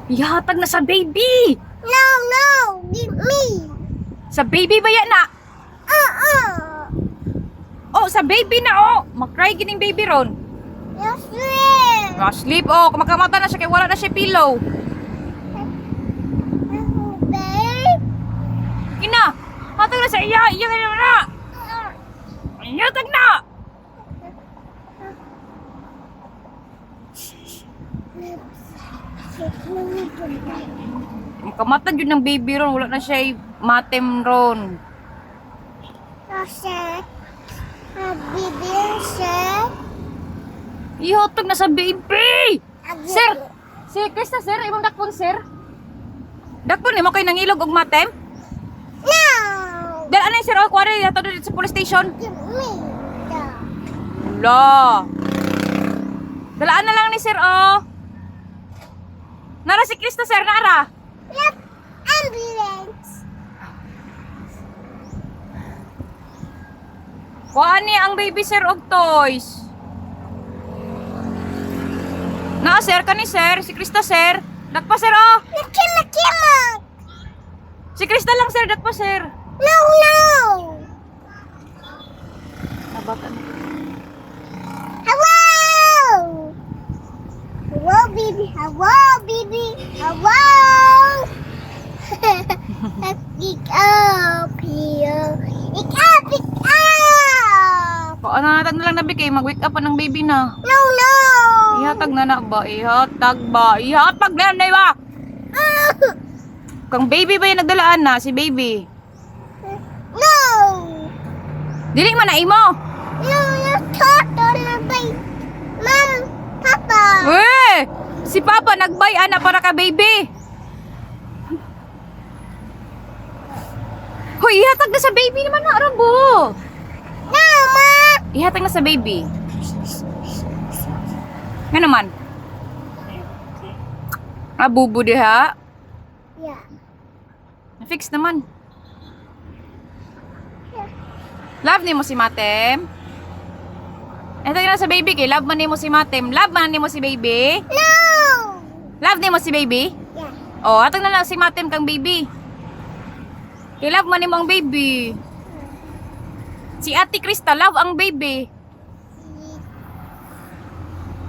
Ihatag na sa baby. No, no, give me. Sa baby ba yan na? Oh, sa baby na oh. Makry gining baby ron. Yes, yes. Sleep oh, kumakamata na siya kay wala na siya pillow. Babe. Ina, hatag na sa iya. Iya ka na. Ihatag na. Kamatan yun ng baby ron. Wala na siya matem ron. Kasi, bibig siya. Ihatag na sa baby. Sir! Si Krista, sir. Imong dakpon, sir. Dakpon mo kayo nangilog og matem? No. Dala na yung sir. O, kuwari yato dito sa police station. Give me. Wala. Dalaan na lang ni sir, oh. Nara si Krista, sir. Nara. Yep, ambulance. Kuhaan niya ang baby, sir, og toys. Na, sir, kani, sir. Si Krista, sir. Dakpa, sir, oh. Nakimak. Si Krista lang, sir. Dakpa, sir. No, no. Nabatan. Hello. Hello, baby. Hello, baby. Hello. Pick up here. Pick up, pick up. Kuhaan na natin na lang nabi kay mag-wake up pa ng baby na. No, no. Ihatag na na ba? Ihatag ba? Ihatag na na ba? Kang baby ba yung nagdalaan na? Si baby. No. Dili man na imo. No, no, toto na ba? Mom, Papa. Eh! Si Papa nagbay ana para ka baby. Hoy, ihatag na sa baby naman na Rabo. No, Ma. Ihatag na sa baby. Nga naman. Bubo diha. Yeah. Na-fix naman. Love ni mo si Matem. Ihatag na sa baby kay love man ni mo si Matem. Love man ni mo si baby. No. Love ni mo si baby. Yeah. Oh, hatag na lang si Matem kang baby. Kay love man ni mo ang baby. Si Ate Krista love ang baby.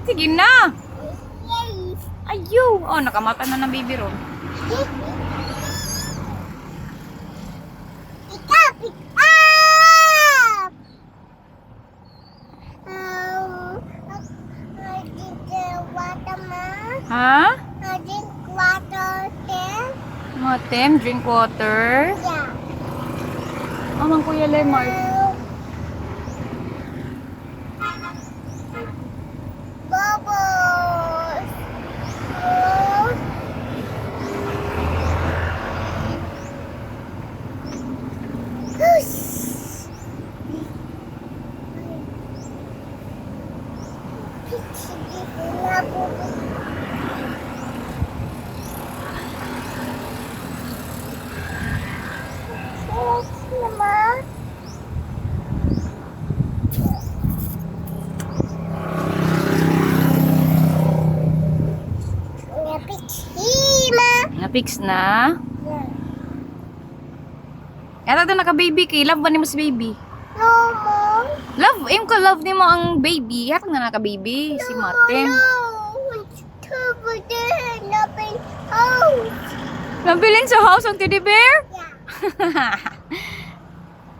Sige na. Yes. Ayo. Oh, nakamata na ng baby ron. Pick up, pick up. I drink water, Ma. Ha? I drink water, then. Matem, drink water. Yeah. Amang Kuya Lemar. Bubbles. Oh. Whoosh. Mama. Na-fix na. Eto na naka-baby kay. Love ba ni mo si baby? No, Mom. Love, aim ko love ni mo ang baby. Hatang na naka-baby. Si Matem. No, it's over there. Nothing house. Nabilin sa house ang teddy bear? Yeah.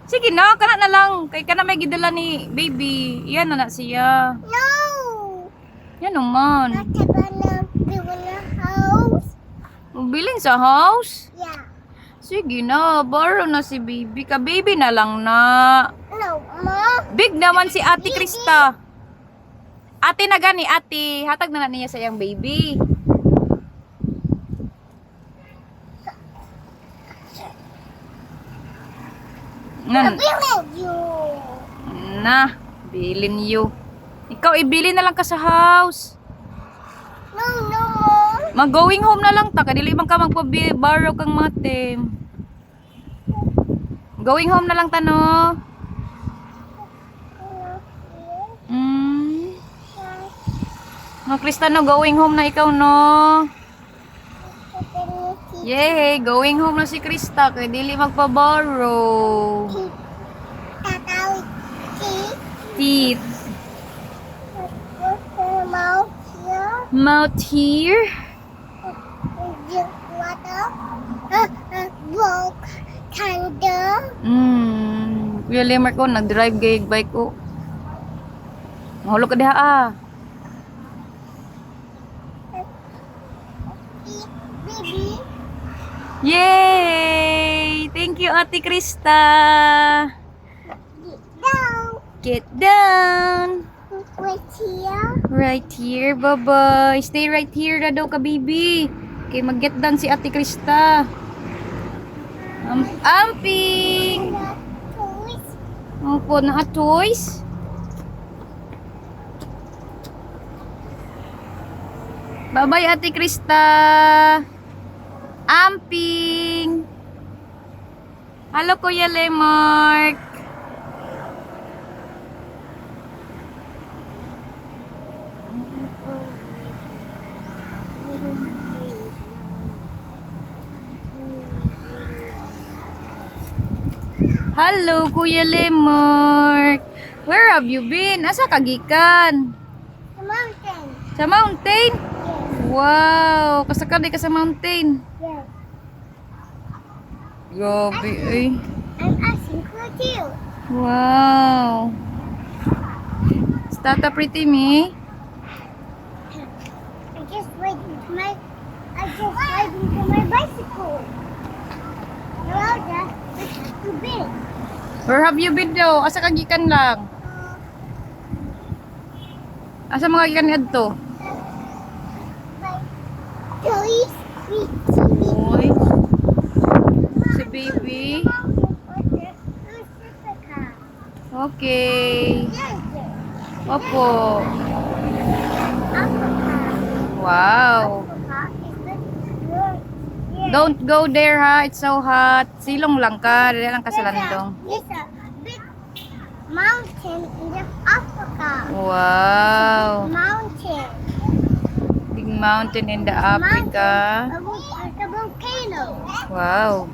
Sige na, kana na lang. Kay kana may gidala ni baby. Iyan na siya. No. Yan naman. Not gonna build a house. Bilin sa house? Yeah. Sige na, borrow na si baby. Ka-baby na lang na. No, Ma. Big naman si Ate Krista. Ate na gani, ate. Hatag na niya sa iyang baby. Nan, You. na, bilin you. Ikaw, ibili na lang ka sa house. No, no, Mom. Mag-going home na lang ta. Kadili man ka magpa-borrow kang Matem. Going home na lang ta, no? Mga Kristano, going home na ikaw, no? Yay! Going home na si Krista. Kaya dili magpa-borrow. Tatawid si Teeth. what's the mouth here? Mouth here. Drink water. Walk. Thunder. Kuya Lemar ko, nag-drive gayag bike ko. Mahulog ka diha ah. Baby. Yay! Thank you, Ate Krista. Down. Get down. Wait here. Right here, bye-bye. Stay right here na daw ka, baby. Okay, mag-get down si Ate Krista. Amping! Toys. Opo, na toys. Bye-bye, Ate Krista. Amping! Hello, Kuya Lemark. Hello, Kuya Lemark. Where have you been? Asa kagikan? The mountain. Sa mountain? Yes. Wow, kasakali ka sa mountain. Yes. Grabe, eh. I'm asking for you. Wow. Is that a pretty me? I just riding to my bicycle. Well, that's too big. Where have you been daw? Asa kagikan lang? Asa mga gikan adto? My toys, sweet Oy. Si baby. Okay. Opo. Wow. Don't go there ha. It's so hot. Silong lang ka. Dali lang ka sa landong. It's a big mountain in the Africa. Wow. Mountain. Big mountain in the Africa. A volcano. Wow.